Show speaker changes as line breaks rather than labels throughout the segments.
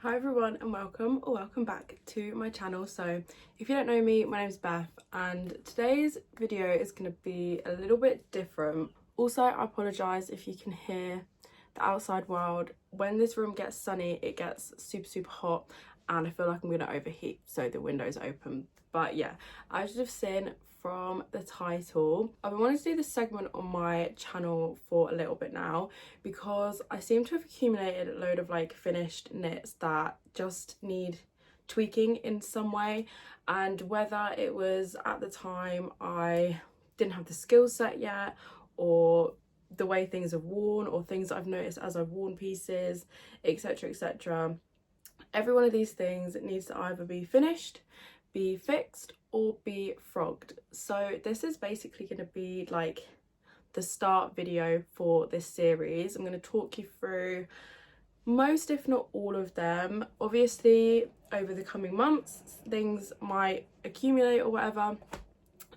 Hi everyone and welcome or welcome back to my channel. So if you don't know me, my name's Beth and today's video is going to be a little bit different. Also, I apologise if you can hear the outside world. When this room gets sunny, it gets super hot and I feel like I'm going to overheat, so the window's open. But yeah, as you've seen from the title, I've been wanting to do this segment on my channel for a little bit now because I seem to have accumulated a load of like finished knits that just need tweaking in some way, and whether it was at the time I didn't have the skill set yet, or the way things have worn, or things that I've noticed as I've worn pieces, etc. Every one of these things needs to either be finished, be fixed, or be frogged. So this is basically going to be like the start video for this series. I'm going to talk you through most, if not all of them. Obviously over the coming months things might accumulate or whatever,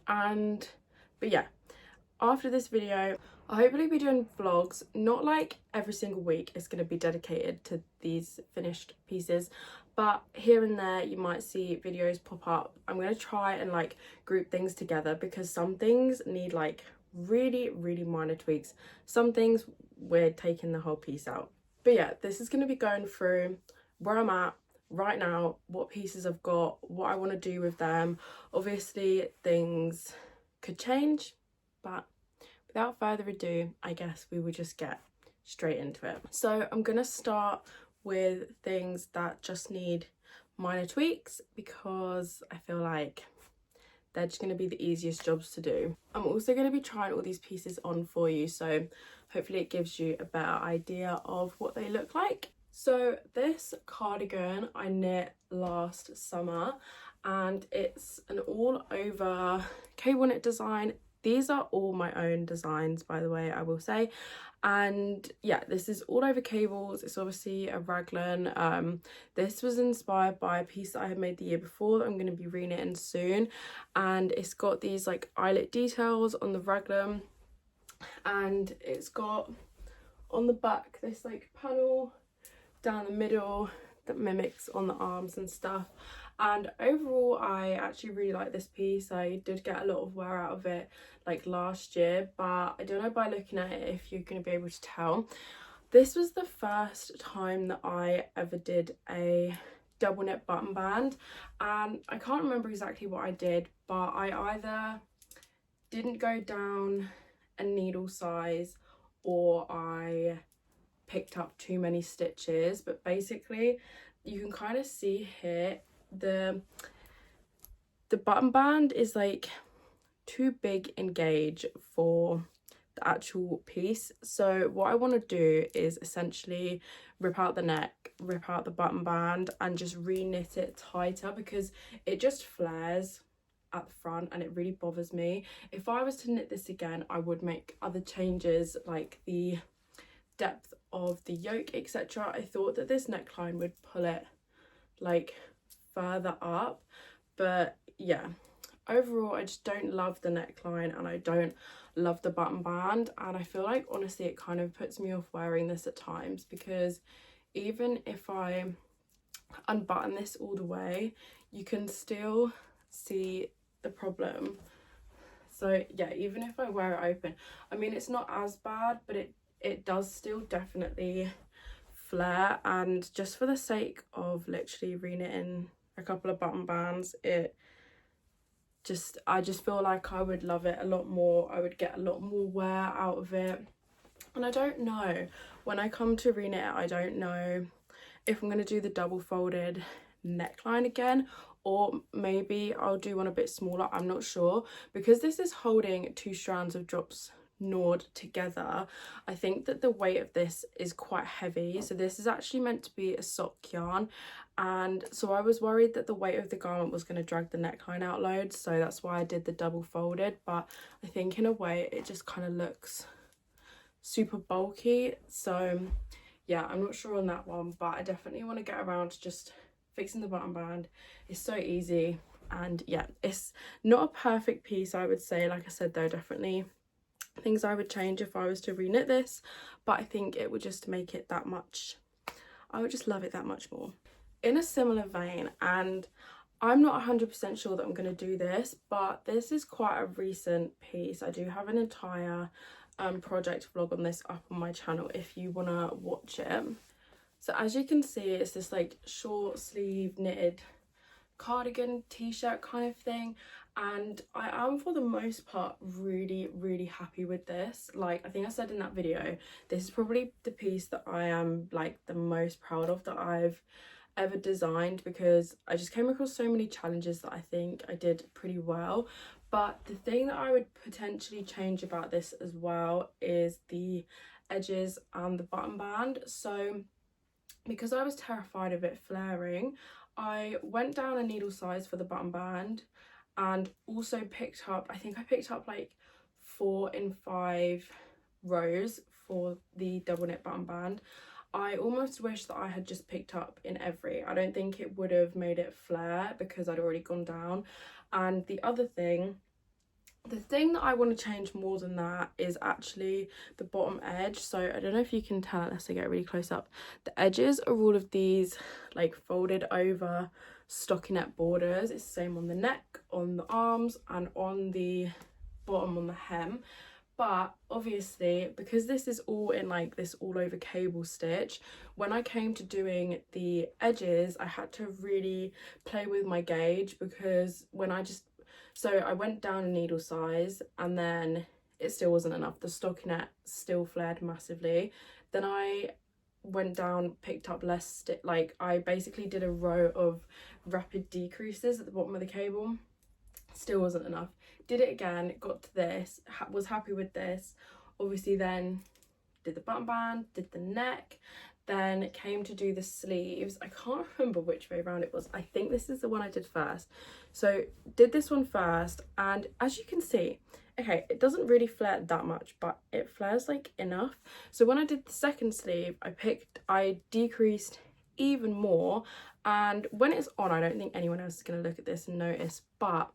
but yeah, after this video I'll hopefully be doing vlogs, not like every single week it's going to be dedicated to these finished pieces, but here and there you might see videos pop up. I'm going to try and like group things together because some things need like really minor tweaks. Some things we're taking the whole piece out. But yeah, this is going to be going through where I'm at right now, what pieces I've got, what I want to do with them. Obviously things could change, but without further ado, I guess we will just get straight into it. So I'm going to start with things that just need minor tweaks because I feel like they're just going to be the easiest jobs to do. I'm also going to be trying all these pieces on for you, so hopefully it gives you a better idea of what they look like. So this cardigan I knit last summer and it's an all over cable knit design. These are all my own designs, by the way, I will say. And yeah, this is all over cables. It's obviously a raglan. This was inspired by a piece that I had made the year before that I'm going to be reknitting soon. And it's got these like eyelet details on the raglan. And it's got on the back this like panel down the middle that mimics on the arms and stuff. And overall I actually really like this piece. I did get a lot of wear out of it like last year, but I don't know by looking at it if you're going to be able to tell. This was the first time that I ever did a double knit button band, and I can't remember exactly what I did, but I either didn't go down a needle size or I picked up too many stitches. But basically you can kind of see here the button band is like too big in gauge for the actual piece. So what I want to do is essentially rip out the neck, rip out the button band and just re-knit it tighter because it just flares at the front and it really bothers me. If I was to knit this again, I would make other changes like the depth of the yoke, etc. I thought that this neckline would pull it like further up, but yeah, overall I just don't love the neckline and I don't love the button band, and I feel like honestly it kind of puts me off wearing this at times because even if I unbutton this all the way you can still see the problem. So yeah, even if I wear it open, I mean it's not as bad, but it does still definitely flare. And just for the sake of literally reknitting a couple of button bands, I just feel like I would love it a lot more. I would get a lot more wear out of it, and I don't know, when I come to reknit it, I don't know if I'm going to do the double folded neckline again, or maybe I'll do one a bit smaller. I'm not sure, because this is holding two strands of drops gnawed together. I think that the weight of this is quite heavy, so this is actually meant to be a sock yarn, and so I was worried that the weight of the garment was going to drag the neckline out loads, so that's why I did the double folded. But I think in a way it just kind of looks super bulky, so yeah, I'm not sure on that one, but I definitely want to get around to just fixing the button band. It's so easy, and yeah, it's not a perfect piece, I would say. Like I said though, definitely things I would change if I was to reknit this, but I think it would just make it that much I would just love it that much more. In a similar vein, and I'm not 100% sure that I'm going to do this, but this is quite a recent piece. I do have an entire project vlog on this up on my channel if you want to watch it. So as you can see, it's this like short sleeve knitted cardigan t-shirt kind of thing, and I am for the most part really happy with this. Like I think I said in that video, this is probably the piece that I am like the most proud of that I've ever designed, because I just came across so many challenges that I think I did pretty well. But the thing that I would potentially change about this as well is the edges and the button band. So because I was terrified of it flaring, I went down a needle size for the button band, and also picked up, I think I picked up like 4 in 5 rows for the double knit button band. I almost wish that I had just picked up in every. I don't think it would have made it flare because I'd already gone down. And the other thing, the thing that I want to change more than that is actually the bottom edge. So I don't know if you can tell unless I get really close up. The edges are all of these like folded over stockinette borders. It's the same on the neck, on the arms, and on the bottom on the hem. But obviously, because this is all in like this all over cable stitch, when I came to doing the edges, I had to really play with my gauge, because when so I went down a needle size and then it still wasn't enough. The stockinette still flared massively. Then I went down, picked up less like I basically did a row of rapid decreases at the bottom of the cable. Still wasn't enough. Did it again, got to this, was happy with this. Obviously then did the button band, did the neck, then came to do the sleeves. I can't remember which way around it was. I think this is the one I did first. So did this one first, and as you can see, okay, it doesn't really flare that much, but it flares like enough. So when I did the second sleeve, I decreased even more, and when it's on, I don't think anyone else is going to look at this and notice, but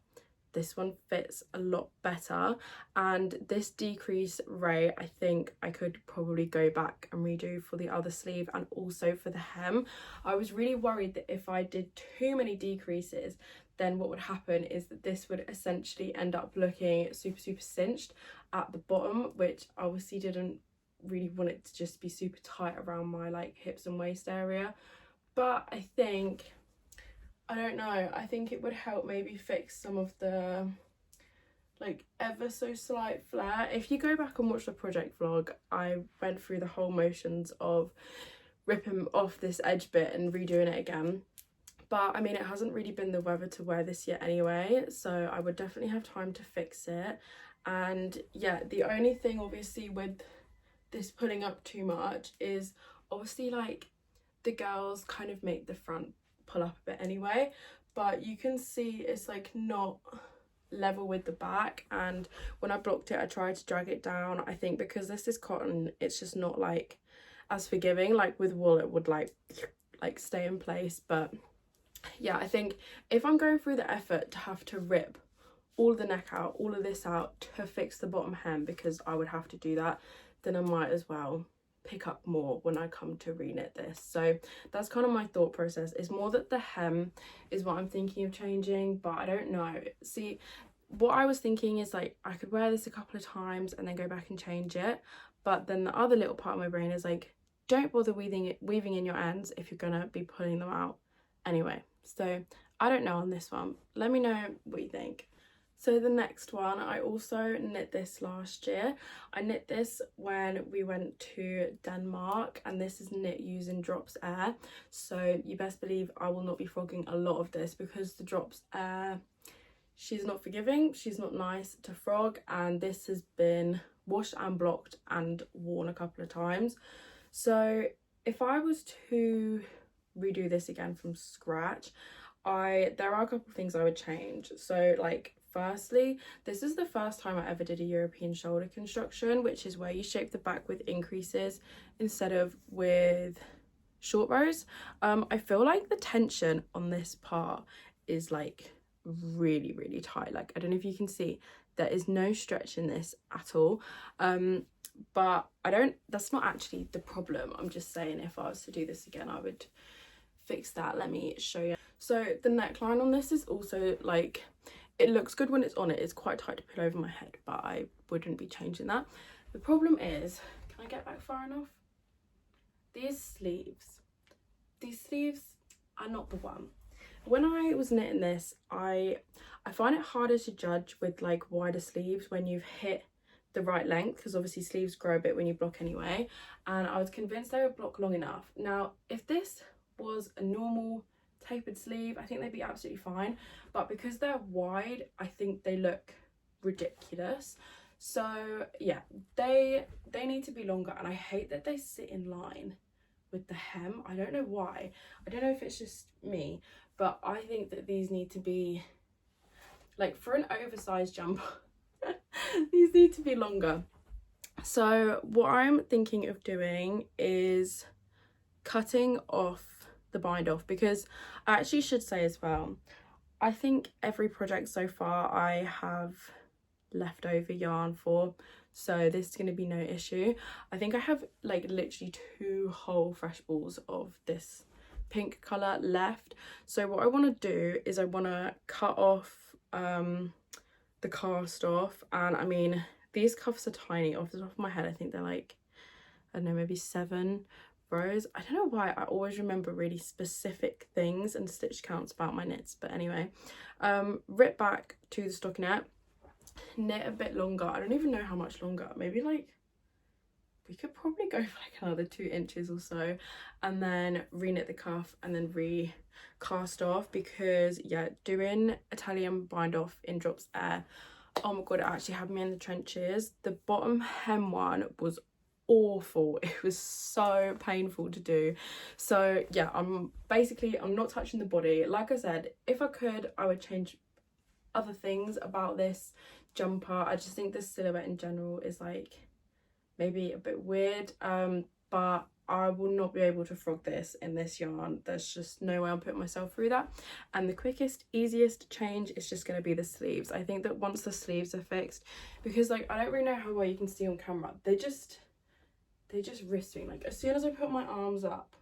this one fits a lot better. And this decrease rate, I think I could probably go back and redo for the other sleeve and also for the hem. I was really worried that if I did too many decreases, then what would happen is that this would essentially end up looking super cinched at the bottom, which I obviously didn't really want it to just be super tight around my like hips and waist area. But I think, I don't know, I think it would help maybe fix some of the like ever so slight flare. If you go back and watch the project vlog, I went through the whole motions of ripping off this edge bit and redoing it again. But I mean, it hasn't really been the weather to wear this yet anyway, so I would definitely have time to fix it. And yeah, the only thing obviously with this pulling up too much is obviously like the girls kind of make the front pull up a bit anyway, but you can see it's like not level with the back, and when I blocked it I tried to drag it down. I think because this is cotton, it's just not like as forgiving. Like with wool it would like stay in place. But yeah, I think if I'm going through the effort to have to rip all the neck out, all of this out to fix the bottom hem, because I would have to do that, then I might as well pick up more when I come to reknit this. So that's kind of my thought process. It's more that the hem is what I'm thinking of changing, but I don't know. See, what I was thinking is like I could wear this a couple of times and then go back and change it, but then the other little part of my brain is like, don't bother weaving in your ends if you're gonna be pulling them out anyway. So I don't know on this one. Let me know what you think. So the next one, I also knit this last year. I knit this when we went to Denmark, and this is knit using Drops Air. So you best believe I will not be frogging a lot of this, because the Drops Air, she's not forgiving, she's not nice to frog, and this has been washed and blocked and worn a couple of times. So if I was to redo this again from scratch, there are a couple of things I would change. So like, firstly, this is the first time I ever did a European shoulder construction, which is where you shape the back with increases instead of with short rows. I feel like the tension on this part is like really tight. Like, I don't know if you can see, there is no stretch in this at all. but that's not actually the problem. I'm just saying if I was to do this again, I would fix that. Let me show you. So the neckline on this is also like, it looks good when it's on. It's quite tight to pull over my head, but I wouldn't be changing that. The problem is, can I get back far enough? These sleeves are not the one. When I was knitting this, I find it harder to judge with like wider sleeves when you've hit the right length, because obviously sleeves grow a bit when you block anyway, and I was convinced they would block long enough. Now if this was a normal tapered sleeve, I think they'd be absolutely fine, but because they're wide, I think they look ridiculous. So yeah, they need to be longer, and I hate that they sit in line with the hem. I don't know why. I don't know if it's just me, but I think that these need to be like, for an oversized jumper, these need to be longer. So what I'm thinking of doing is cutting off the bind off, because I actually should say as well, I think every project so far I have leftover yarn for, so this is going to be no issue. I think I have like literally 2 whole fresh balls of this pink colour left. So what I want to do is I want to cut off the cast off, and I mean these cuffs are tiny. Off the top of my head I think they're like, I don't know, maybe 7 rows. I don't know why I always remember really specific things and stitch counts about my knits, but anyway, rip back to the stockinette, knit a bit longer. I don't even know how much longer, maybe like, we could probably go for like another 2 inches or so, and then re-knit the cuff and then recast off, because yeah, doing Italian bind off in Drops Air, oh my god, it actually had me in the trenches. The bottom hem one was awful. It was so painful to do. So yeah, I'm not touching the body. Like I said, if I could, I would change other things about this jumper. I just think the silhouette in general is like maybe a bit weird, but I will not be able to frog this in this yarn. There's just no way I'm putting myself through that. And the quickest, easiest change is just going to be the sleeves. I think that once the sleeves are fixed, because like, I don't really know how well you can see on camera, they just wrist me. Like as soon as I put my arms up,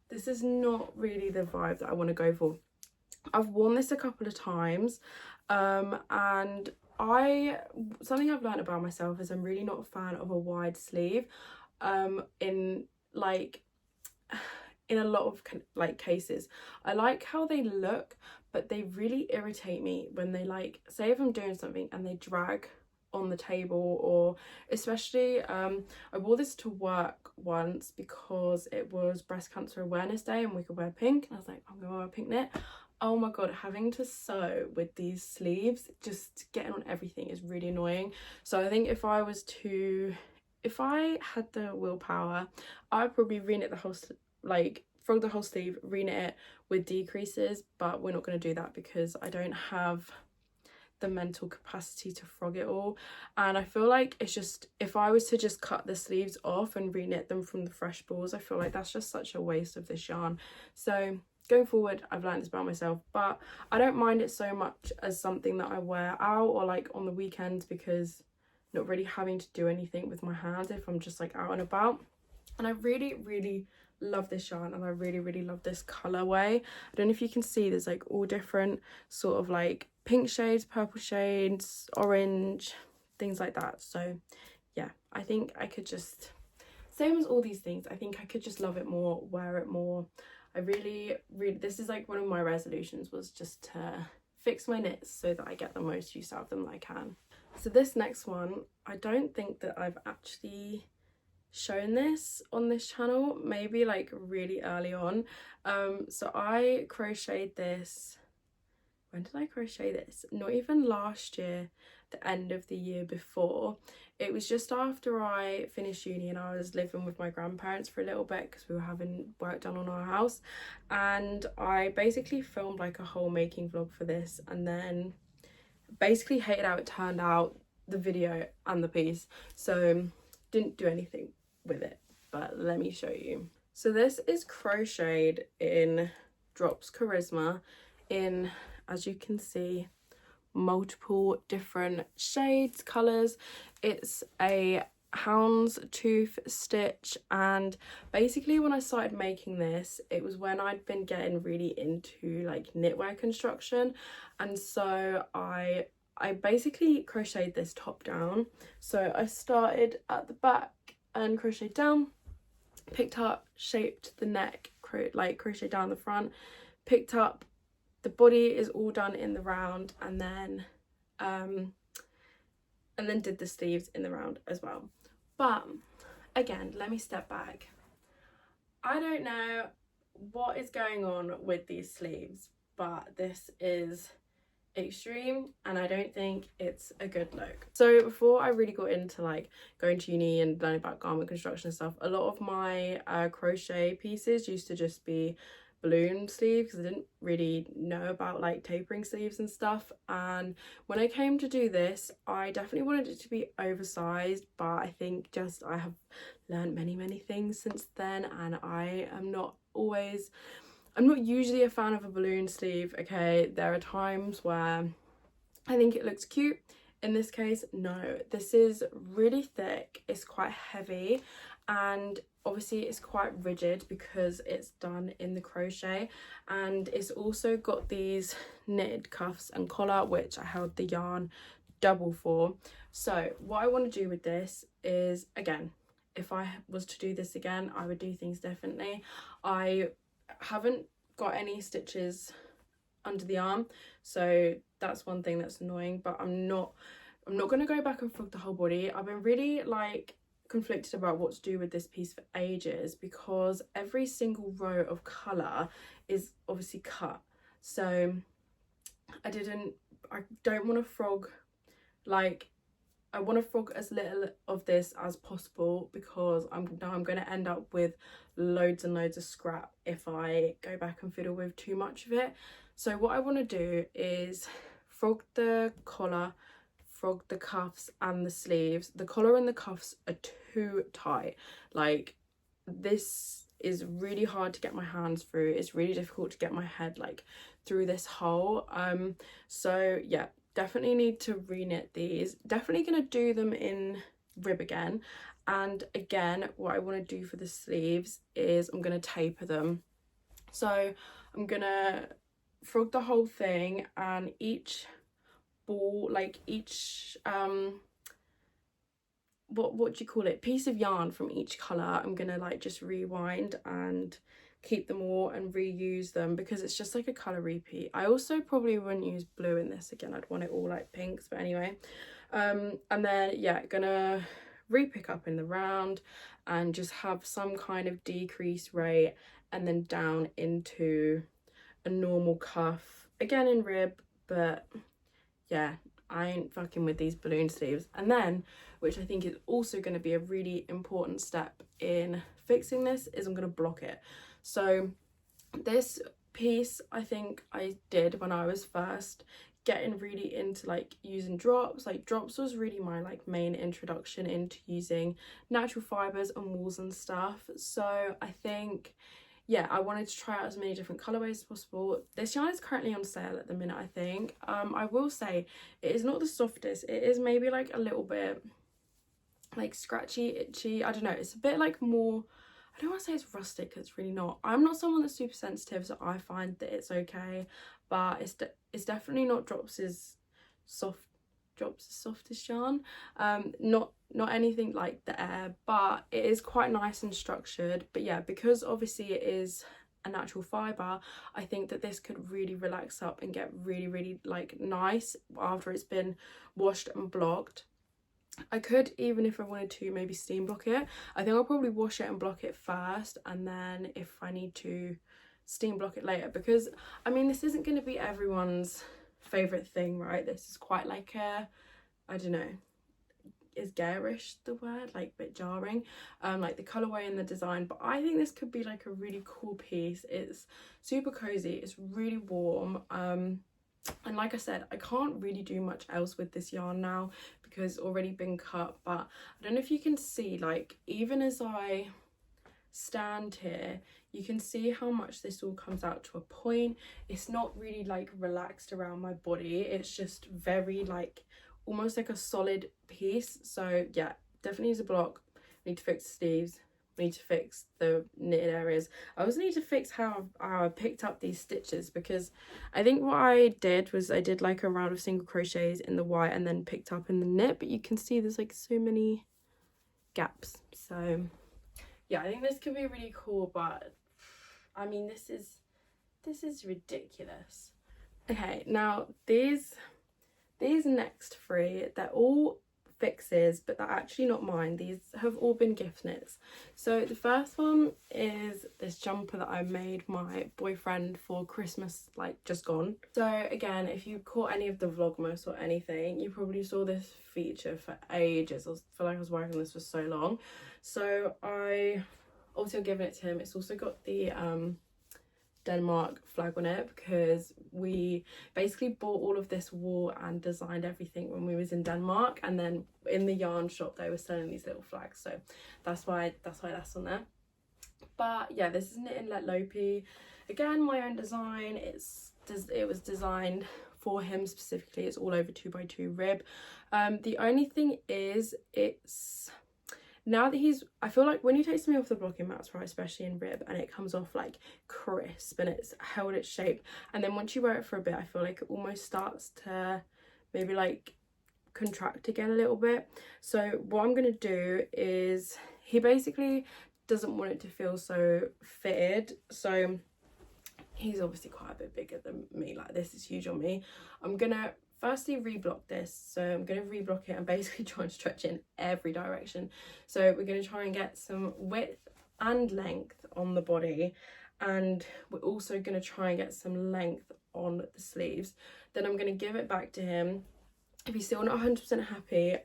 this is not really the vibe that I want to go for. I've worn this a couple of times, and something I've learned about myself is I'm really not a fan of a wide sleeve. In a lot of like cases, I like how they look, but they really irritate me when they, like, say if I'm doing something and they drag on the table, or especially I wore this to work once because it was Breast Cancer Awareness Day and we could wear pink, and I was like, I'm gonna wear a pink knit. Oh my god, having to sew with these sleeves, just getting on everything, is really annoying. So I think if I had the willpower, I'd probably re-knit the whole, like frog the whole sleeve, re-knit it with decreases, but we're not going to do that because I don't have the mental capacity to frog it all. And I feel like it's just, if I was to just cut the sleeves off and re-knit them from the fresh balls, I feel like that's just such a waste of this yarn. So going forward, I've learned this about myself, but I don't mind it so much as something that I wear out or like on the weekends, because not really having to do anything with my hands if I'm just like out and about. And I really love this yarn, and I really love this colorway. I don't know if you can see, there's like all different sort of like pink shades, purple shades, orange, things like that. So yeah, I think I could just, same as all these things, I think I could just love it more, wear it more. I really, this is like one of my resolutions, was just to fix my knits so that I get the most use out of them that I can. So this next one, I don't think that I've actually shown this on this channel, maybe like really early on. So I crocheted this, when did I crochet this? Not even last year, the end of the year before. It was just after I finished uni and I was living with my grandparents for a little bit because we were having work done on our house, and I basically filmed like a whole making vlog for this, and then basically hated how it turned out, the video and the piece, so didn't do anything with it. But let me show you. So this is crocheted in Drops Charisma in, as you can see, multiple different shades, colors. It's a houndstooth stitch, and basically when I started making this, it was when I'd been getting really into like knitwear construction, and so I basically crocheted this top down. So I started at the back and crocheted down, picked up, shaped the neck, crochet down the front, picked up, the body is all done in the round, and then did the sleeves in the round as well. But again, let me step back. I don't know what is going on with these sleeves, but this is extreme and I don't think it's a good look. So before I really got into like going to uni and learning about garment construction and stuff, a lot of my crochet pieces used to just be balloon sleeves because I didn't really know about like tapering sleeves and stuff. And when I came to do this, I definitely wanted it to be oversized, but I think just I have learned many things since then, and I'm not usually a fan of a balloon sleeve, okay? There are times where I think it looks cute. In this case, no. This is really thick, it's quite heavy, and obviously it's quite rigid because it's done in the crochet, and it's also got these knitted cuffs and collar, which I held the yarn double for. So what I want to do with this is, again, if I was to do this again, I would do things differently. I haven't got any stitches under the arm, so that's one thing that's annoying, but I'm not going to go back and frog the whole body. I've been really like conflicted about what to do with this piece for ages because every single row of colour is obviously cut, so I don't want to frog, like I want to frog as little of this as possible because I'm going to end up with loads and loads of scrap if I go back and fiddle with too much of it. So what I want to do is frog the collar, frog the cuffs and the sleeves. The collar and the cuffs are too tight. Like, this is really hard to get my hands through. It's really difficult to get my head like through this hole. So yeah, definitely need to reknit these. Definitely gonna do them in rib again, and again what I want to do for the sleeves is I'm gonna taper them. So I'm gonna frog the whole thing, and each ball, like each what do you call it, piece of yarn from each colour, I'm gonna like just rewind and keep them all and reuse them because it's just like a colour repeat. I also probably wouldn't use blue in this again, I'd want it all like pinks, but anyway. And then yeah, gonna re-pick up in the round and just have some kind of decrease rate, and then down into a normal cuff again in rib. But yeah, I ain't fucking with these balloon sleeves. And then, which I think is also going to be a really important step in fixing this, is I'm going to block it. So this piece I think I did when I was first getting really into like using drops. Like drops was really my like main introduction into using natural fibres and wools and stuff. So I think, yeah, I wanted to try out as many different colorways as possible. This yarn is currently on sale at the minute, I think. I will say it is not the softest. It is maybe like a little bit like scratchy, itchy. I don't know. It's a bit like more, I don't want to say it's rustic because it's really not. I'm not someone that's super sensitive, so I find that it's okay. But it's definitely not Drops's softest yarn. Not anything like the Air, but it is quite nice and structured. But yeah, because obviously it is a natural fibre, I think that this could really relax up and get really like nice after it's been washed and blocked. I could, even if I wanted to, maybe steam block it. I think I'll probably wash it and block it first, and then if I need to steam block it later, because I mean this isn't going to be everyone's favourite thing, right? This is quite like a, I don't know, is garish the word, like a bit jarring, like the colourway and the design, but I think this could be like a really cool piece. It's super cozy, it's really warm, and like I said, I can't really do much else with this yarn now because it's already been cut. But I don't know if you can see, like even as I stand here, you can see how much this all comes out to a point. It's not really like relaxed around my body, it's just very like almost like a solid piece. So yeah, definitely needs a block. We need to fix the sleeves. We need to fix the knitted areas. I also need to fix how I picked up these stitches, because I think what I did was I did like a round of single crochets in the white and then picked up in the knit, but you can see there's like so many gaps. So yeah, I think this could be really cool, but I mean, this is ridiculous. Okay, now these next three, they're all fixes, but they're actually not mine. These have all been gift knits. So the first one is this jumper that I made my boyfriend for Christmas, like just gone. So again, if you caught any of the vlogmas or anything, you probably saw this feature for ages. I feel like I was working on this for so long. So I obviously I've given it to him. It's also got the Denmark flag on it, because we basically bought all of this wool and designed everything when we was in Denmark, and then in the yarn shop they were selling these little flags, so that's why that's on there. But yeah, this is knit in Let Lopi. Again, my own design. It was designed for him specifically. It's all over 2x2 rib. The only thing is, it's now that I feel like when you take something off the blocking mats, right, especially in rib, and it comes off like crisp and it's held its shape, and then once you wear it for a bit, I feel like it almost starts to maybe like contract again a little bit. So what I'm gonna do is, he basically doesn't want it to feel so fitted, so he's obviously quite a bit bigger than me, like this is huge on me. I'm gonna firstly reblock this, so I'm going to reblock it and basically try and stretch it in every direction. So we're going to try and get some width and length on the body, and we're also going to try and get some length on the sleeves. Then I'm going to give it back to him. If he's still not 100% happy,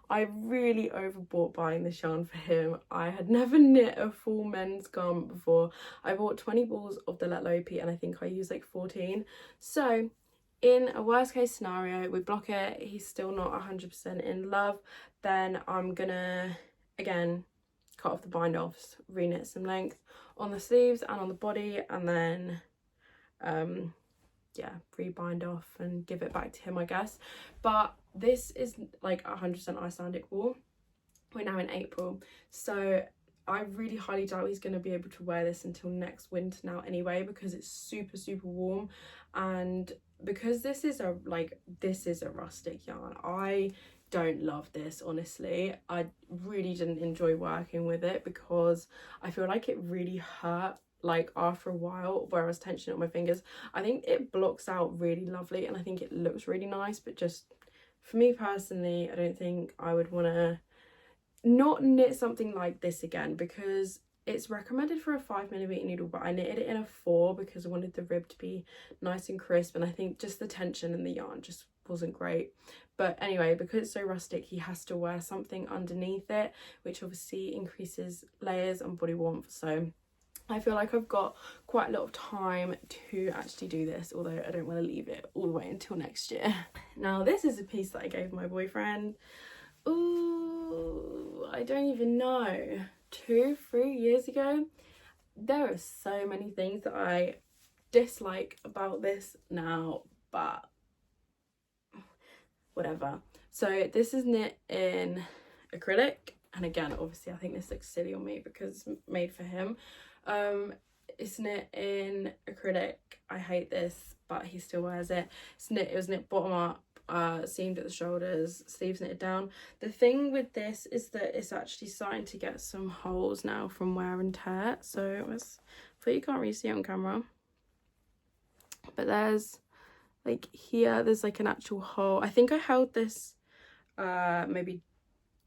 I really overbought buying this yarn for him. I had never knit a full men's garment before. I bought 20 balls of the Let Lopi and I think I used like 14. So in a worst case scenario, we block it, he's still not 100% in love, then I'm gonna, again, cut off the bind offs, re-knit some length on the sleeves and on the body, and then, yeah, re-bind off and give it back to him, I guess. But this is like 100% Icelandic wool. We're now in April, so I really highly doubt he's going to be able to wear this until next winter now anyway, because it's super warm, and because this is a rustic yarn, I don't love this, honestly. I really didn't enjoy working with it because I feel like it really hurt like after a while where I was tensioning up my fingers. I think it blocks out really lovely and I think it looks really nice, but just for me personally, I don't think I would want to not knit something like this again, because it's recommended for a 5mm needle, but I knitted it in a 4 because I wanted the rib to be nice and crisp, and I think just the tension in the yarn just wasn't great. But anyway, because it's so rustic, he has to wear something underneath it, which obviously increases layers and body warmth. So I feel like I've got quite a lot of time to actually do this, although I don't want to leave it all the way until next year. Now this is a piece that I gave my boyfriend. Ooh, I don't even know, 2-3 years ago. There are so many things that I dislike about this now, but whatever. So this is knit in acrylic, and again, obviously I think this looks silly on me because it's made for him. It's knit in acrylic. I hate this, but he still wears it. It was knit bottom up, seamed at the shoulders, sleeves knitted down. The thing with this is that it's actually starting to get some holes now from wear and tear, so I thought you can't really see it on camera, but there's like here, there's like an actual hole. I think I held this maybe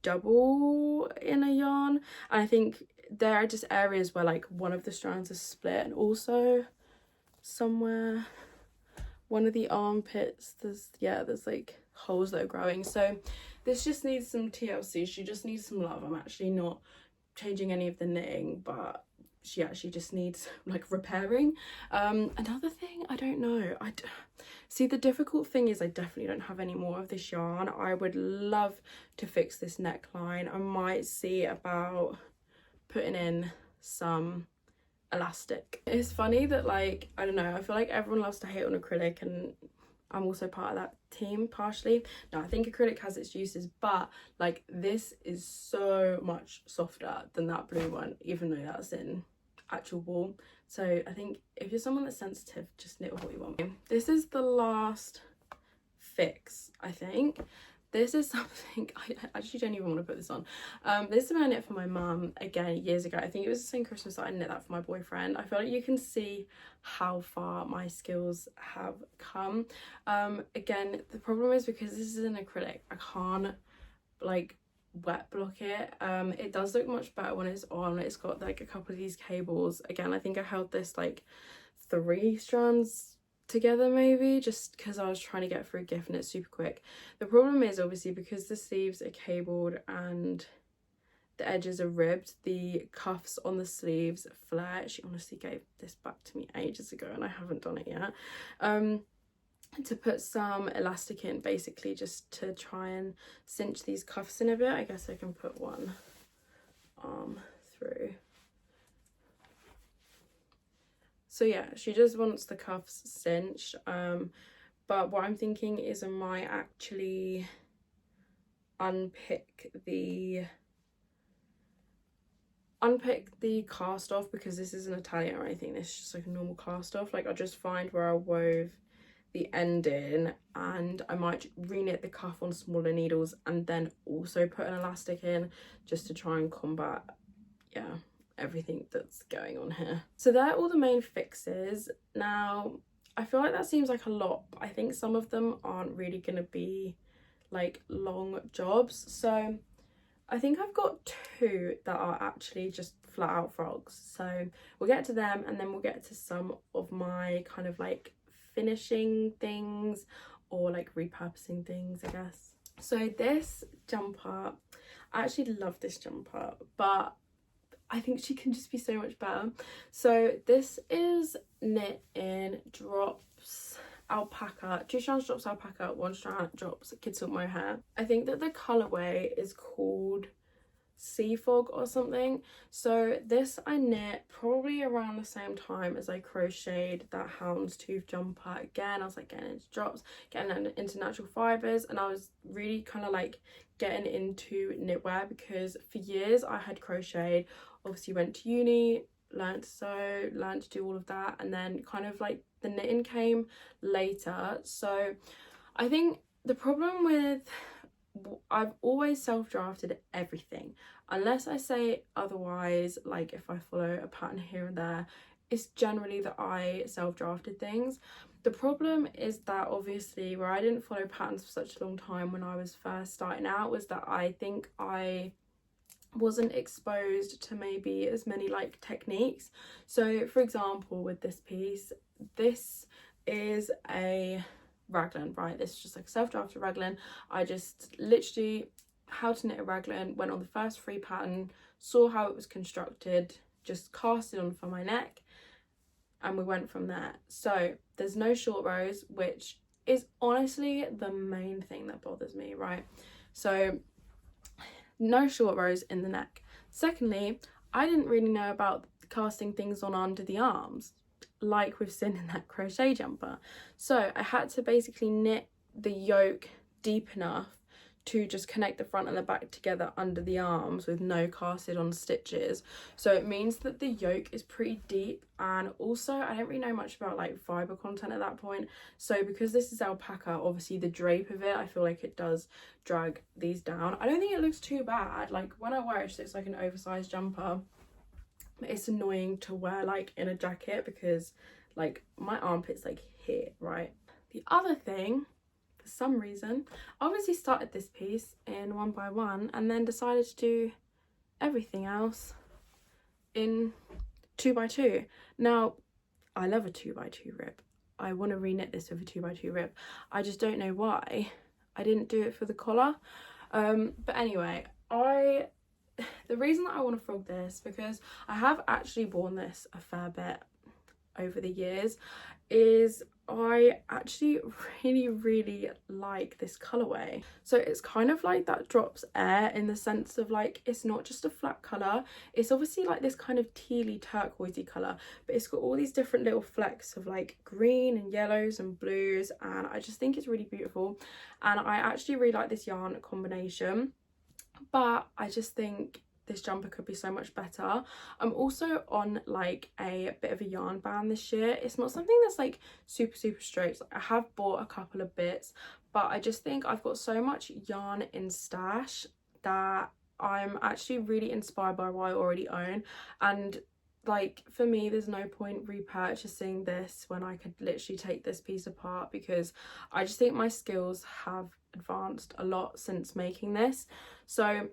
double in a yarn, and I think there are just areas where like one of the strands is split, and also somewhere one of the armpits there's like holes that are growing. So this just needs some TLC. She just needs some love. I'm actually not changing any of the knitting, but she actually just needs like repairing. Another thing, I don't know, see, the difficult thing is I definitely don't have any more of this yarn. I would love to fix this neckline. I might see about putting in some elastic. It's funny that, like, I don't know, I feel like everyone loves to hate on acrylic, and I'm also part of that team partially. Now I think acrylic has its uses, but like this is so much softer than that blue one, even though that's in actual wool. So I think if you're someone that's sensitive, just knit with what you want. This is the last fix, I think. This is something I actually don't even want to put this on. This is something I knit for my mum again years ago. I think it was the same Christmas that I knit that for my boyfriend. I feel like you can see how far my skills have come. Again, the problem is because this is an acrylic, I can't like wet block it. It does look much better when it's on. It's got like a couple of these cables. Again, I think I held this like 3 strands together maybe, just because I was trying to get through a gift and it's super quick. The problem is obviously because the sleeves are cabled and the edges are ribbed, the cuffs on the sleeves flare. She honestly gave this back to me ages ago and I haven't done it yet. To put some elastic in, basically just to try and cinch these cuffs in a bit. I guess I can put one arm through. So yeah, she just wants the cuffs cinched, but what I'm thinking is I might actually unpick the cast off, because this isn't Italian or anything, this is just like a normal cast off. Like I'll just find where I wove the end in and I might re-knit the cuff on smaller needles and then also put an elastic in, just to try and combat, yeah, everything that's going on here. So they're all the main fixes. Now I feel like that seems like a lot, but I think some of them aren't really going to be like long jobs. So I think I've got 2 that are actually just flat out frogs, so we'll get to them and then we'll get to some of my kind of like finishing things or like repurposing things, I guess. So this jumper, I actually love this jumper, but I think she can just be so much better. So this is knit in drops alpaca, 2 strands drops alpaca, 1 strand drops kid silk mohair. I think that the colorway is called Sea Fog or something. So this I knit probably around the same time as I crocheted that houndstooth jumper. Again, I was like getting into drops, getting into natural fibers, and I was really kind of like getting into knitwear, because for years I had crocheted, obviously went to uni, learned to sew, learned to do all of that, and then kind of like the knitting came later. So I think the problem with, I've always self-drafted everything unless I say otherwise. Like if I follow a pattern here and there, it's generally that I self-drafted things. The problem is that obviously where I didn't follow patterns for such a long time when I was first starting out was that I think I wasn't exposed to maybe as many like techniques. So for example, with this piece, this is a raglan, right? This is just like a self-drafted raglan. I just literally how to knit a raglan, went on the first free pattern, saw how it was constructed, just cast it on for my neck, and we went from there. So there's no short rows, which is honestly the main thing that bothers me, right? So no short rows in the neck. Secondly, I didn't really know about casting things on under the arms like we've seen in that crochet jumper. So I had to basically knit the yoke deep enough to just connect the front and the back together under the arms with no casted on stitches. So it means that the yoke is pretty deep, and also I don't really know much about like fibre content at that point. So because this is alpaca, obviously the drape of it, I feel like it does drag these down. I don't think it looks too bad. Like when I wear it, it looks like an oversized jumper. It's annoying to wear like in a jacket because like my armpit's like here, right? The other thing, for some reason, I obviously started this piece in 1 by 1 and then decided to do everything else in 2 by 2. Now I love a 2 by 2 rib. I want to re-knit this with a 2 by 2 rib. I just don't know why I didn't do it for the collar. But anyway, the reason that I want to frog this, because I have actually worn this a fair bit over the years is I actually really like this colorway. So it's kind of like that drops air in the sense of like, it's not just a flat color, it's obviously like this kind of tealy turquoisey color, but it's got all these different little flecks of like green and yellows and blues, and I just think it's really beautiful. And I actually really like this yarn combination, but I just think this jumper could be so much better. I'm also on like a bit of a yarn ban this year. It's not something that's like super straight. I have bought a couple of bits, but I just think I've got so much yarn in stash that I'm actually really inspired by what I already own. And like, for me, there's no point repurchasing this when I could literally take this piece apart, because I just think my skills have advanced a lot since making this. So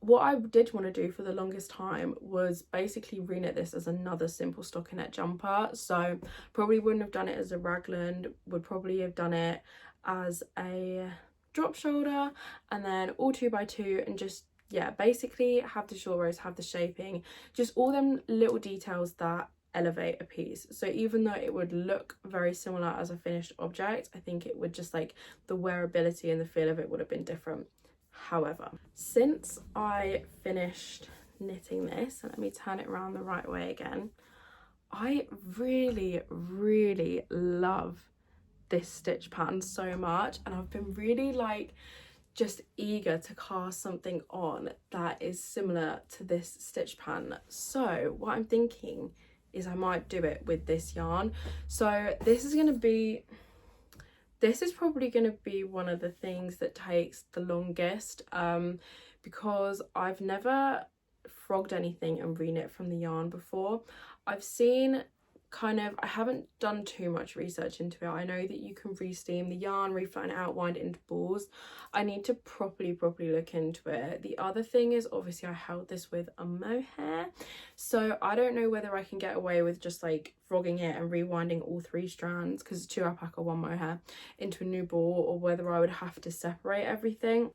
what I did want to do for the longest time was basically reknit this as another simple stockinette jumper. So probably wouldn't have done it as a raglan, would probably have done it as a drop shoulder, and then all 2x2, and just, yeah, basically have the short rows, have the shaping, just all them little details that elevate a piece. So even though it would look very similar as a finished object, I think it would just like the wearability and the feel of it would have been different. However, since I finished knitting this, and let me turn it around the right way again, I really love this stitch pattern so much, and I've been really like just eager to cast something on that is similar to this stitch pattern. So what I'm thinking is I might do it with this yarn. So this is probably going to be one of the things that takes the longest, because I've never frogged anything and reknit from the yarn before. I've seen I haven't done too much research into it. I know that you can re-steam the yarn, reflat and outwind it into balls. I need to properly look into it. The other thing is, obviously I held this with a mohair, so I don't know whether I can get away with just like frogging it and rewinding all 3 strands, because it's 2 alpaca 1 mohair, into a new ball, or whether I would have to separate everything.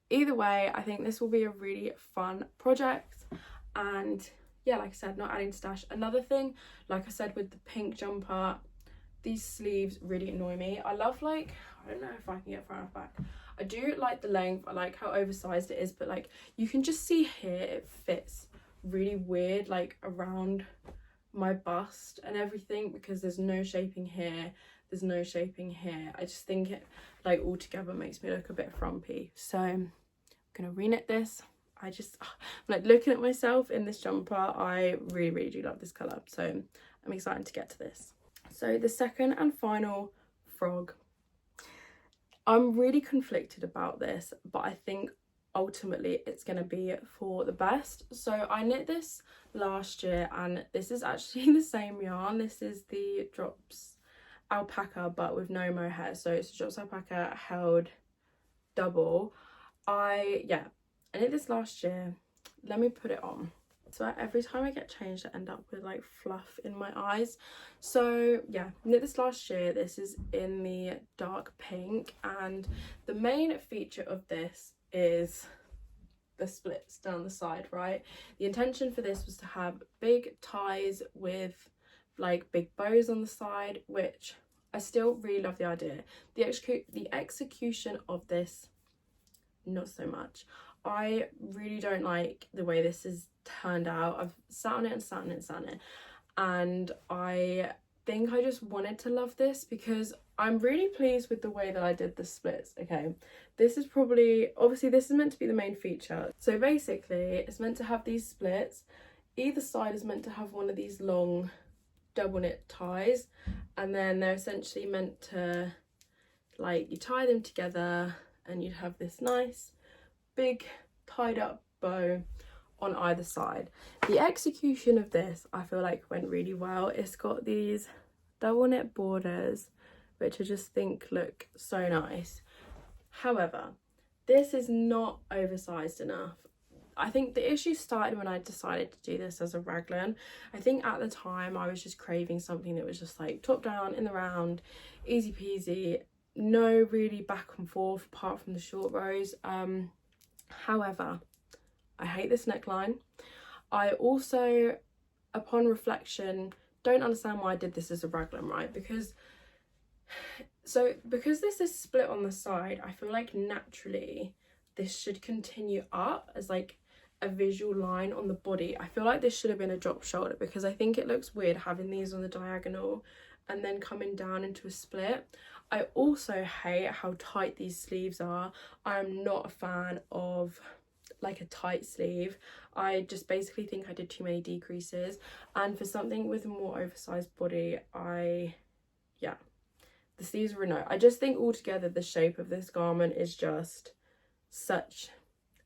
Either way, I think this will be a really fun project. And yeah, like I said, not adding stash. Another thing, like I said with the pink jumper, these sleeves really annoy me. I love, like, I don't know if I can get far enough back. I do like the length, I like how oversized it is, but like you can just see here it fits really weird like around my bust and everything, because there's no shaping here, there's no shaping here. I just think it like all together makes me look a bit frumpy. So I'm gonna reknit this. I'm like looking at myself in this jumper. I really do love this colour, so I'm excited to get to this. So the second and final frog, I'm really conflicted about this, but I think ultimately it's going to be for the best. So I knit this last year, and this is actually the same yarn. This is the Drops alpaca but with no mohair, so it's Drops alpaca held double. I knit this last year. Let me put it on. So every time I get changed I end up with like fluff in my eyes. So yeah, knit this last year. This is in the dark pink, and the main feature of this is the splits down the side, right? The intention for this was to have big ties with like big bows on the side, which I still really love the idea. The execution of this, not so much. I really don't like the way this is turned out. I've sat on it, and I think I just wanted to love this because I'm really pleased with the way that I did the splits. Okay, this is probably, obviously this is meant to be the main feature. So basically it's meant to have these splits. Either side is meant to have one of these long double knit ties, and then they're essentially meant to, like, you tie them together and you'd have this nice big tied up bow on either side. The execution of this I feel like went really well. It's got these double knit borders which I just think look so nice. However, this is not oversized enough. I think the issue started when I decided to do this as a raglan. I think at the time I was just craving something that was just like top down in the round, easy peasy, no really back and forth apart from the short rows. However, I hate this neckline. I also, upon reflection, don't understand why I did this as a raglan, right? Because this is split on the side, I feel like naturally this should continue up as like a visual line on the body. I feel like this should have been a drop shoulder, because I think it looks weird having these on the diagonal and then coming down into a split. I also hate how tight these sleeves are. I'm not a fan of like a tight sleeve. I just basically think I did too many decreases, and for something with a more oversized body, yeah, the sleeves were a no. I just think altogether the shape of this garment is just such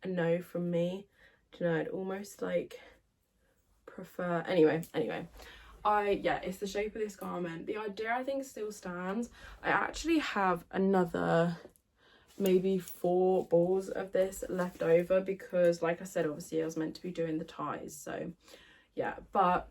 a no from me. Do you know, I'd almost like prefer, anyway, yeah, it's the shape of this garment. The idea I think still stands. I actually have another maybe 4 balls of this left over, because like I said, obviously I was meant to be doing the ties, so yeah. But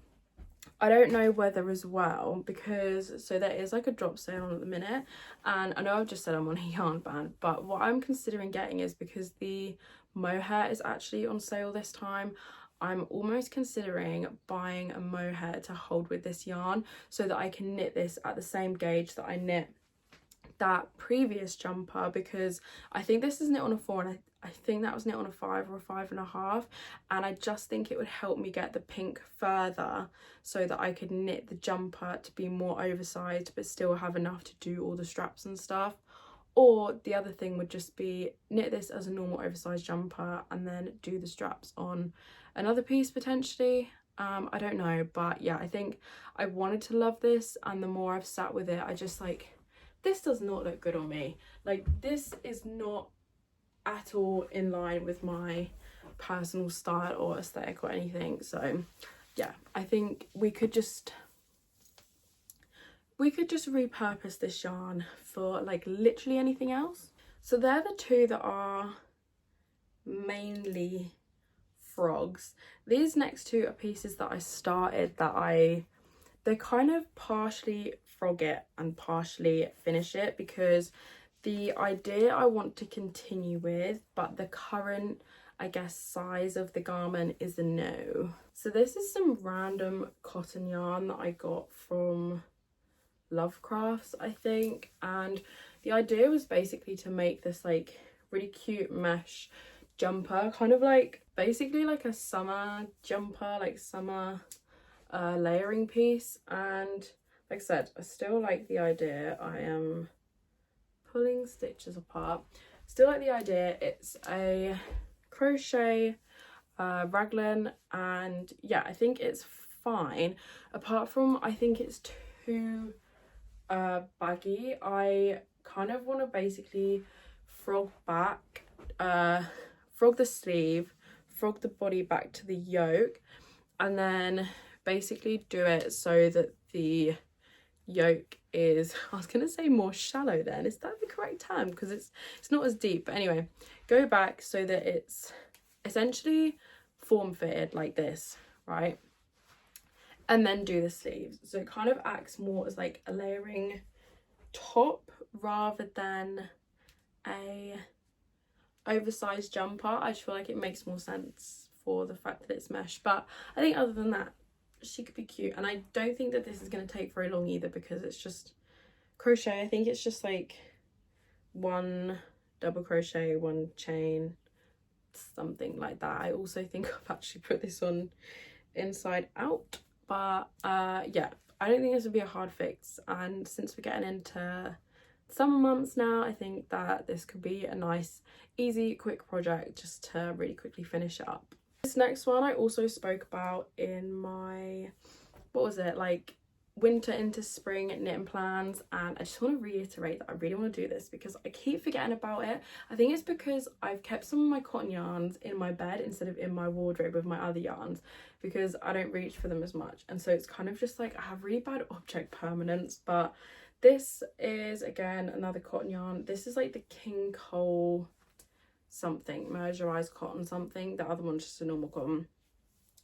I don't know whether as well, because so there is like a drop sale on at the minute, and I know I've just said I'm on a yarn ban, but what I'm considering getting is, because the mohair is actually on sale this time, I'm almost considering buying a mohair to hold with this yarn, so that I can knit this at the same gauge that I knit that previous jumper, because I think this is knit on a 4 and I think that was knit on a 5 or a 5.5, and I just think it would help me get the pink further, so that I could knit the jumper to be more oversized but still have enough to do all the straps and stuff. Or the other thing would just be knit this as a normal oversized jumper and then do the straps on another piece potentially. I don't know, but yeah, I think I wanted to love this, and the more I've sat with it, I just like, this does not look good on me. Like, this is not at all in line with my personal style or aesthetic or anything. So yeah, I think we could just repurpose this yarn for like literally anything else. So they're the 2 that are mainly frogs. These next 2 are pieces that I started that they're kind of partially frog it and partially finish it, because the idea I want to continue with, but the current, I guess, size of the garment is a no. So this is some random cotton yarn that I got from Lovecrafts, I think, and the idea was basically to make this like really cute mesh jumper, kind of like basically like a summer jumper, like summer layering piece. And like I said, I still like the idea. I am pulling stitches apart. Still like the idea. It's a crochet raglan, and yeah, I think it's fine, apart from I think it's too baggy. I kind of want to basically frog the sleeve, frog the body back to the yoke, and then basically do it so that the yoke is, I was gonna say more shallow then, is that the correct term? Because it's not as deep, but anyway, go back so that it's essentially form fitted like this, right? And then do the sleeves, so it kind of acts more as like a layering top rather than a oversized jumper. I just feel like it makes more sense for the fact that it's mesh. But I think other than that, she could be cute, and I don't think that this is going to take very long either, because it's just crochet. I think it's just like 1 double crochet, 1 chain, something like that. I also think I've actually put this on inside out, but yeah, I don't think this would be a hard fix, and since we're getting into summer months now, I think that this could be a nice easy quick project just to really quickly finish it up. This next one I also spoke about in my, what was it, like winter into spring knitting plans, and I just want to reiterate that I really want to do this because I keep forgetting about it. I think it's because I've kept some of my cotton yarns in my bed instead of in my wardrobe with my other yarns, because I don't reach for them as much, and so it's kind of just like I have really bad object permanence. But this is again another cotton yarn. This is like the King Cole something, mercerized cotton something. The other one's just a normal cotton.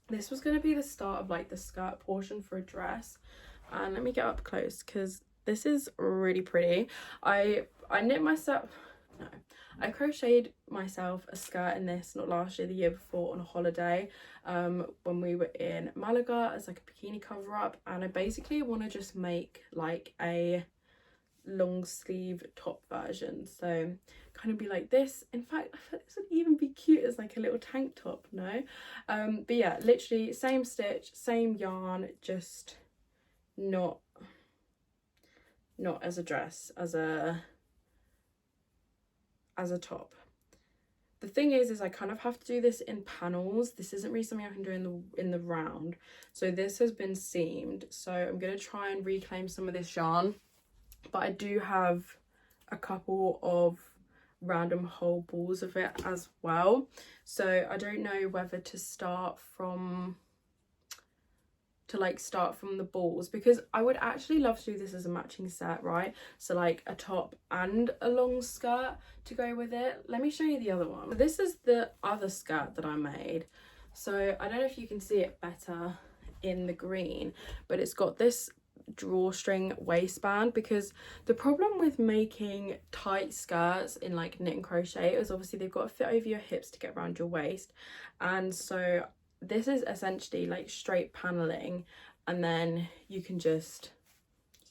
This was going to be the start of like the skirt portion for a dress, and let me get up close because this is really pretty. I knit myself, no, I crocheted myself a skirt in this, not last year, the year before, on a holiday when we were in Malaga as like a bikini cover up, and I basically want to just make like a long sleeve top version, so kind of be like this. In fact, I thought this would even be cute as like a little tank top, no? But yeah, literally same stitch, same yarn, just not as a dress, as a top. The thing is I kind of have to do this in panels. This isn't really something I can do in the round, so this has been seamed, so I'm going to try and reclaim some of this yarn, but I do have a couple of random whole balls of it as well, so I don't know whether to start from the balls, because I would actually love to do this as a matching set, right? So like a top and a long skirt to go with it. Let me show you the other one. This is the other skirt that I made, so I don't know if you can see it better in the green, but it's got this drawstring waistband, because the problem with making tight skirts in like knit and crochet is obviously they've got to fit over your hips to get around your waist, and so this is essentially like straight paneling, and then you can just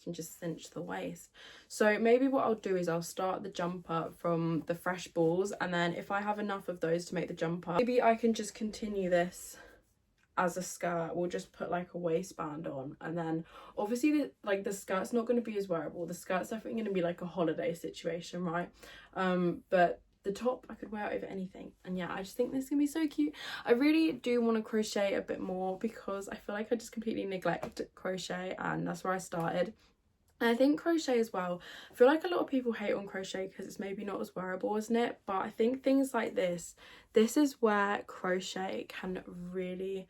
cinch the waist. So maybe what I'll do is I'll start the jumper from the fresh balls, and then if I have enough of those to make the jumper, maybe I can just continue this as a skirt. We'll just put like a waistband on, and then obviously the skirt's not going to be as wearable. The skirt's definitely going to be like a holiday situation, right? But the top I could wear over anything, and yeah, I just think this is gonna be so cute. I really do want to crochet a bit more, because I feel like I just completely neglect crochet, and that's where I started. And I think crochet as well, I feel like a lot of people hate on crochet because it's maybe not as wearable as knit, but I think things like this is where crochet can really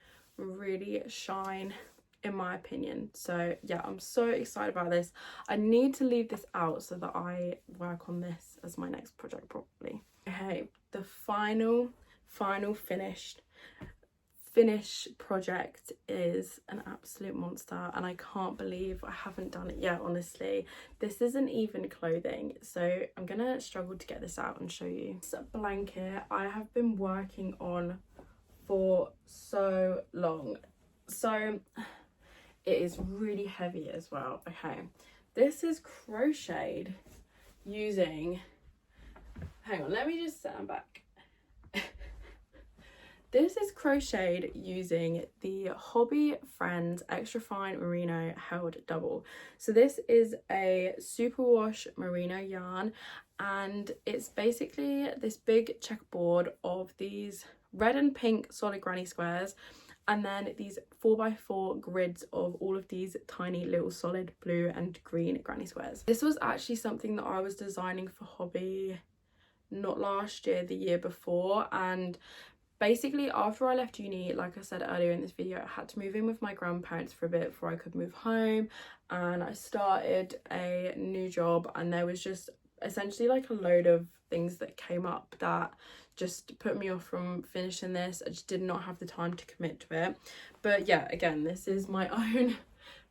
shine, in my opinion. So yeah, I'm so excited about this. I need to leave this out so that I work on this as my next project properly. Okay, the final finish project is an absolute monster, and I can't believe I haven't done it yet. Honestly, this isn't even clothing, so I'm gonna struggle to get this out and show you. This blanket I have been working on for so long, so it is really heavy as well. Okay, this is crocheted using, hang on, let me just stand back. This is crocheted using the Hobby Friends Extra Fine Merino Held Double. So this is a superwash merino yarn, and it's basically this big checkerboard of these red and pink solid granny squares, and then these 4x4 grids of all of these tiny little solid blue and green granny squares. This was actually something that I was designing for Hobby not last year, the year before, and basically after I left uni, like I said earlier in this video, I had to move in with my grandparents for a bit before I could move home, and I started a new job, and there was just essentially like a load of things that came up that just put me off from finishing this. I just did not have the time to commit to it. But yeah, again, this is my own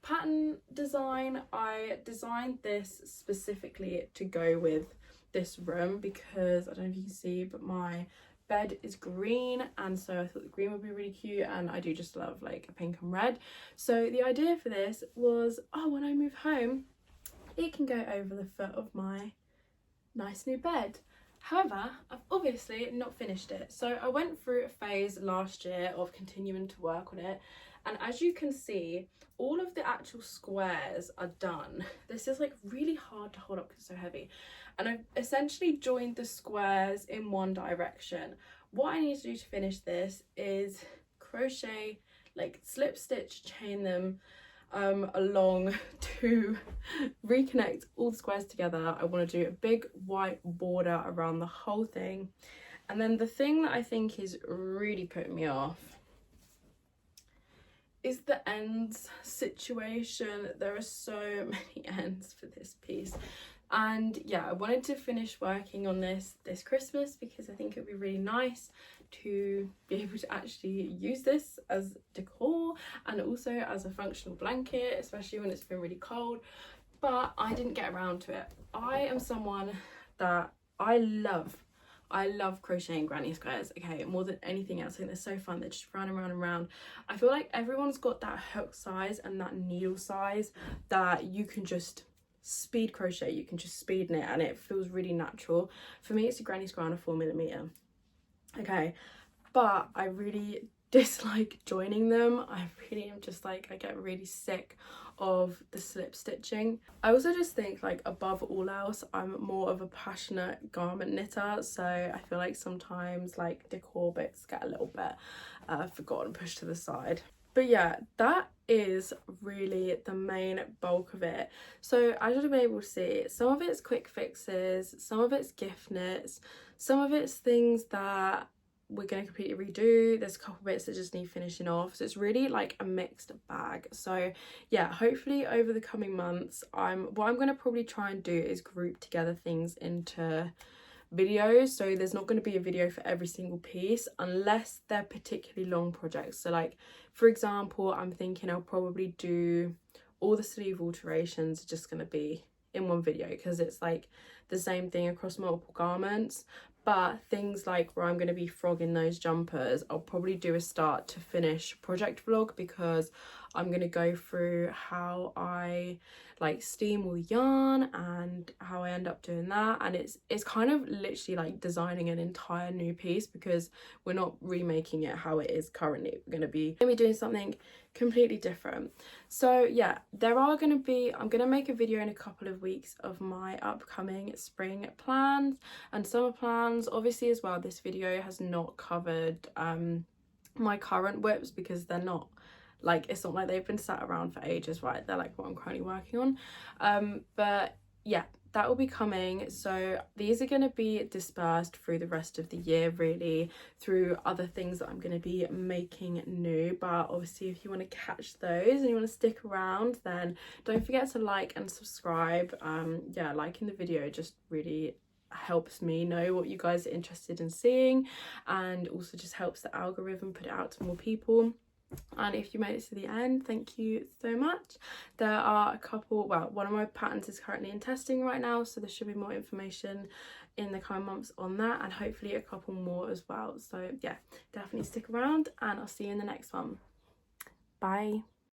pattern design. I designed this specifically to go with this room because I don't know if you can see, but my bed is green, and so I thought the green would be really cute, and I do just love like a pink and red. So the idea for this was, oh, when I move home it can go over the foot of my nice new bed. However, I've obviously not finished it, so I went through a phase last year of continuing to work on it, and as you can see, all of the actual squares are done. This is like really hard to hold up because it's so heavy, and I've essentially joined the squares in one direction. What I need to do to finish this is crochet, like slip stitch, chain them along to reconnect all the squares together. I want to do a big white border around the whole thing, and then the thing that I think is really putting me off is the ends situation. There are so many ends for this piece, and yeah, I wanted to finish working on this Christmas because I think it would be really nice to be able to actually use this as decor and also as a functional blanket, especially when it's been really cold. But I didn't get around to it. I am someone that I love crocheting granny squares, okay, more than anything else. I think they're so fun. They're just round and round and round. I feel like everyone's got that hook size and that needle size that you can just speed crochet, you can just speed knit, and it feels really natural. For me, it's a granny square on a 4mm, okay, but I really dislike joining them. I really am just like, I get really sick of the slip stitching. I also just think, like, above all else, I'm more of a passionate garment knitter, so I feel like sometimes like decor bits get a little bit forgotten, pushed to the side. But yeah, that is really the main bulk of it. So as you'll be able to see, some of it's quick fixes, some of it's gift knits, some of it's things that we're going to completely redo. There's a couple bits that just need finishing off, so it's really like a mixed bag. So yeah, hopefully over the coming months, what I'm going to probably try and do is group together things into videos, so there's not going to be a video for every single piece unless they're particularly long projects. So like, for example, I'm thinking I'll probably do all the sleeve alterations just going to be in one video, because it's like the same thing across multiple garments. But things like where I'm going to be frogging those jumpers, I'll probably do a start to finish project vlog, because I'm going to go through how I like steam all the yarn and how I end up doing that. And it's kind of literally like designing an entire new piece, because we're not remaking it how it is currently. We're going to be doing something completely different. So yeah, I'm going to make a video in a couple of weeks of my upcoming spring plans and summer plans. Obviously as well, this video has not covered my current whips, because they're not like, it's not like they've been sat around for ages, right? They're like what I'm currently working on. But yeah, that will be coming. So these are going to be dispersed through the rest of the year, really, through other things that I'm going to be making new. But obviously if you want to catch those and you want to stick around, then don't forget to like and subscribe. Yeah, liking the video just really helps me know what you guys are interested in seeing, and also just helps the algorithm put it out to more people. And if you made it to the end, thank you so much. There are a couple, well, one of my patterns is currently in testing right now, so there should be more information in the coming months on that, and hopefully a couple more as well. So yeah, definitely stick around, and I'll see you in the next one. Bye.